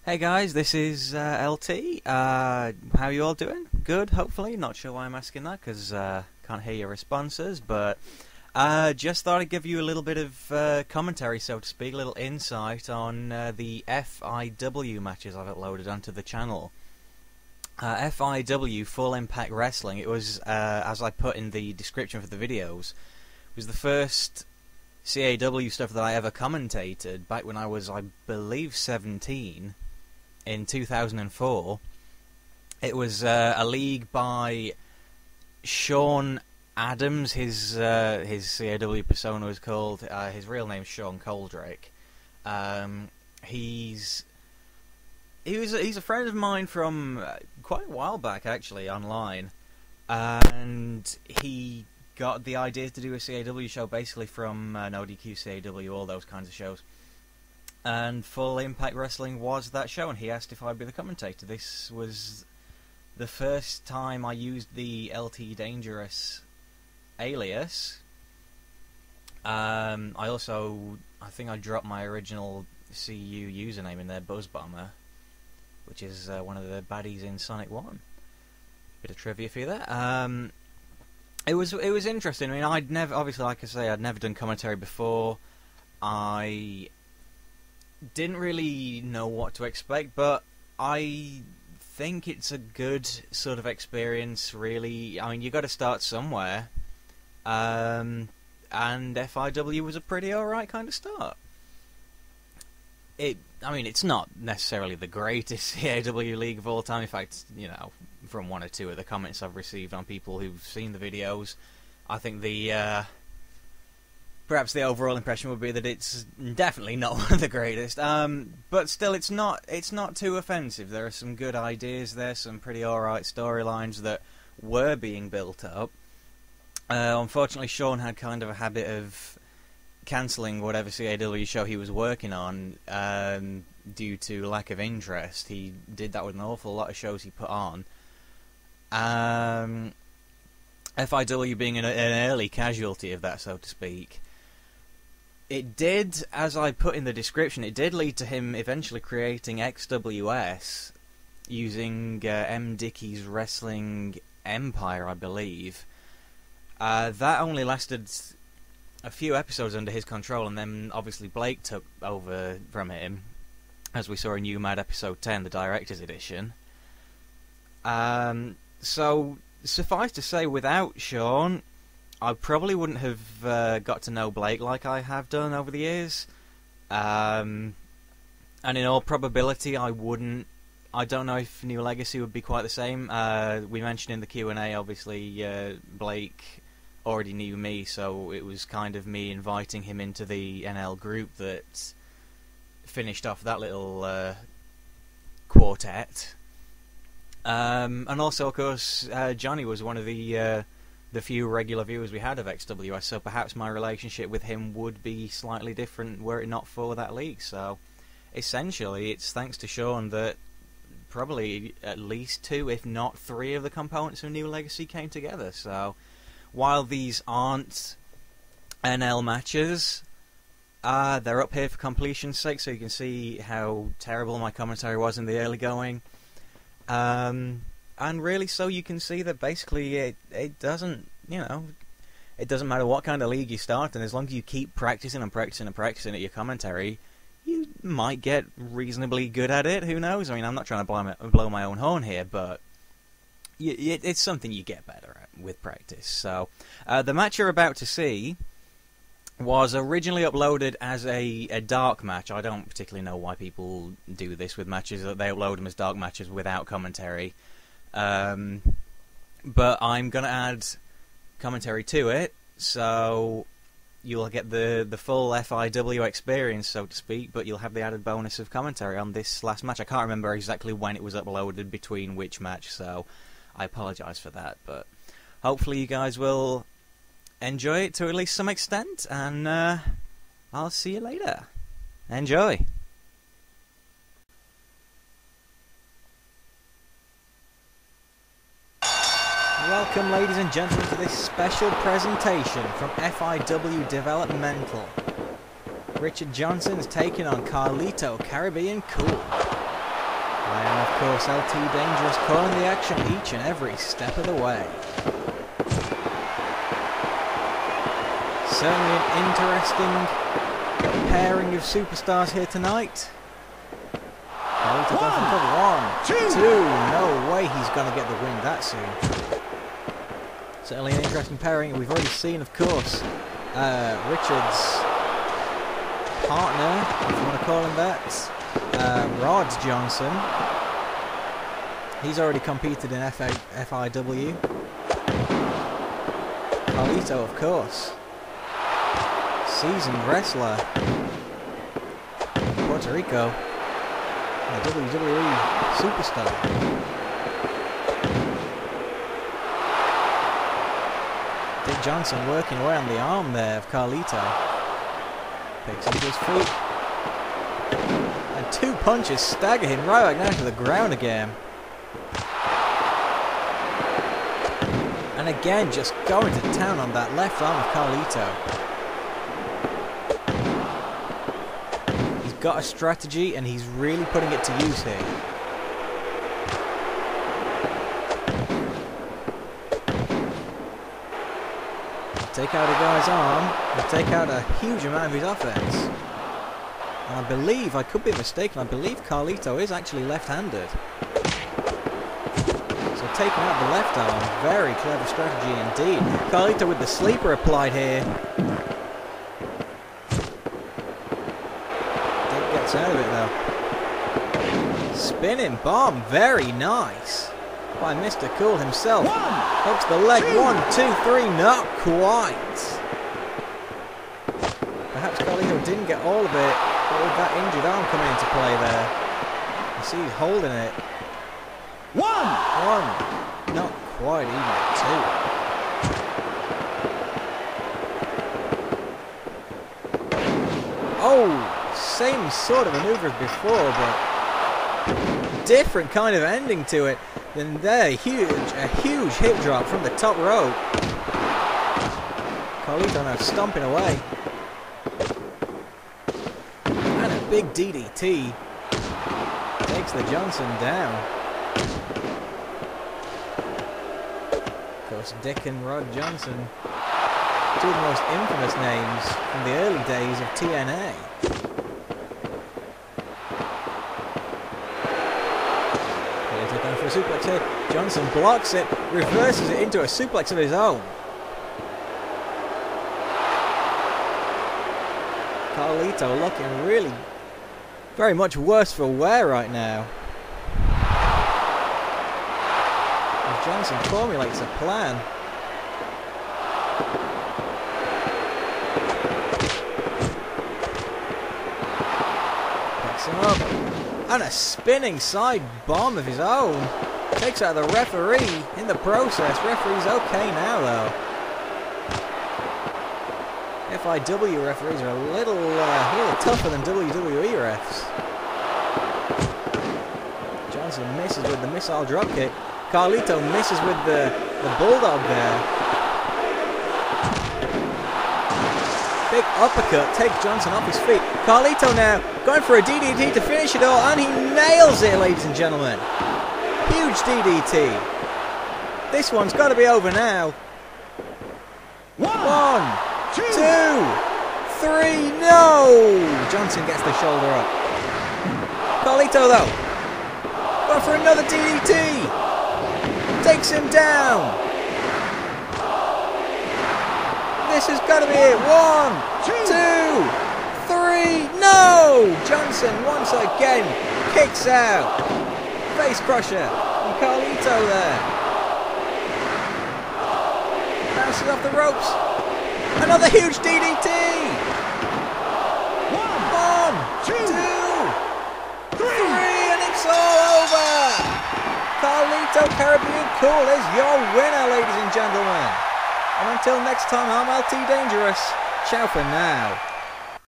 Hey guys, this is LT. How you all doing? Good, hopefully. Not sure why I'm asking that, because can't hear your responses, but just thought I'd give you a little bit of commentary, so to speak, a little insight on the FIW matches I've uploaded onto the channel. FIW, Full Impact Wrestling, it was, as I put in the description for the videos, was the first CAW stuff that I ever commentated back when I was, I believe, 17 in 2004. It was a league by Sean Adams. His CAW persona was called. His real name's Sean Coldrake. He's a friend of mine from quite a while back, actually, online, and he got the idea to do a CAW show basically from No DQ CAW, all those kinds of shows. And Full Impact Wrestling was that show, and he asked if I'd be the commentator. This was the first time I used the LT Dangerous alias. I think I dropped my original CU username in there, Buzzbomber, which is one of the baddies in Sonic 1. Bit of trivia for you there. It was interesting. I mean, I'd never, obviously, like I say, I'd never done commentary before. I didn't really know what to expect, but I think it's a good sort of experience, really. I mean, you got to start somewhere, and FIW was a pretty alright kind of start. I mean, it's not necessarily the greatest CAW league of all time. In fact, you know, from one or two of the comments I've received on people who've seen the videos, I think the perhaps the overall impression would be that it's definitely not one of the greatest. But still, it's not too offensive. There are some good ideas there, some pretty alright storylines that were being built up. Unfortunately, Sean had kind of a habit of cancelling whatever CAW show he was working on due to lack of interest. He did that with an awful lot of shows he put on. FIW being an early casualty of that, so to speak. It did, as I put in the description, it did lead to him eventually creating XWS using M. Dickey's Wrestling Empire, I believe. That only lasted a few episodes under his control, and then obviously Blake took over from him, as we saw in New Mad episode 10, the Director's Edition. So, suffice to say, without Sean, I probably wouldn't have got to know Blake like I have done over the years. And in all probability, I don't know if New Legacy would be quite the same. We mentioned in the Q&A, obviously, Blake already knew me, so it was kind of me inviting him into the NL group that finished off that little quartet. And also, of course, Johnny was one of the few regular viewers we had of XWS, so perhaps my relationship with him would be slightly different were it not for that league. So, essentially, it's thanks to Sean that probably at least 2, if not 3, of the components of New Legacy came together. So, while these aren't NL matches, they're up here for completion's sake, so you can see how terrible my commentary was in the early going. And really, so you can see that basically it doesn't, you know, it doesn't matter what kind of league you start, and as long as you keep practicing and practicing and practicing at your commentary, you might get reasonably good at it. Who knows? I mean, I'm not trying to blow my own horn here, but it's something you get better at with practice. So, the match you're about to see was originally uploaded as a dark match. I don't particularly know why people do this with matches, that they upload them as dark matches without commentary. But I'm going to add commentary to it, so you'll get the full FIW experience, so to speak, but you'll have the added bonus of commentary on this last match. I can't remember exactly when it was uploaded between which match, so I apologise for that, but hopefully you guys will enjoy it to at least some extent, and I'll see you later. Enjoy! Welcome, ladies and gentlemen, to this special presentation from FIW Developmental. Richard Johnson is taking on Carlito Caribbean Cool. And of course LT Dangerous calling the action each and every step of the way. Certainly an interesting pairing of superstars here tonight. One, two. No way he's going to get the win that soon. Certainly an interesting pairing. We've already seen, of course, Richard's partner, if you want to call him that, Rod Johnson. He's already competed in FIW. Carlito, of course. Seasoned wrestler in Puerto Rico. A WWE superstar. Dick Johnson working away on the arm there of Carlito. Picks up his feet. And two punches stagger him right back down to the ground again. And again, just going to town on that left arm of Carlito. Got a strategy and he's really putting it to use here. Take out a guy's arm and take out a huge amount of his offense. And I believe, I could be mistaken, I believe Carlito is actually left-handed. So taking out the left arm, very clever strategy indeed. Carlito with the sleeper applied here. Out of it though. Spinning bomb, very nice. By Mr. Cool himself. Hooks the leg, 1, 2, 3, not quite. Perhaps Carlito didn't get all of it, but with that injured arm coming into play there. You see he's holding it. 1, not quite even 2. Oh! Same sort of manoeuvre as before, but different kind of ending to it. Then there, a huge hip drop from the top rope. Carlito now stomping away. And a big DDT. Takes the Johnson down. Of course, Dick and Rod Johnson, two of the most infamous names from the early days of TNA. For a suplex here, Johnson blocks it, reverses it into a suplex of his own. Carlito looking really very much worse for wear right now. As Johnson formulates a plan. Picks him up. And a spinning side bomb of his own. Takes out the referee in the process. Referee's okay now though. FIW referees are a little tougher than WWE refs. Johnson misses with the missile dropkick. Carlito misses with the bulldog there. Big uppercut takes Johnson off his feet. Carlito now going for a DDT to finish it all, and he nails it, ladies and gentlemen. Huge DDT. This one's got to be over now. 1, 2, 3, no! Johnson gets the shoulder up. Carlito though, going for another DDT. Takes him down. This has got to be it. 1, 2, 3, no! Johnson once again kicks out. Face crusher from Carlito there. Bounces off the ropes. Another huge DDT. 1, 2, 3, and it's all over. Carlito Caribbean Cool is your winner, ladies and gentlemen. And until next time, I'm LT Dangerous. Ciao for now.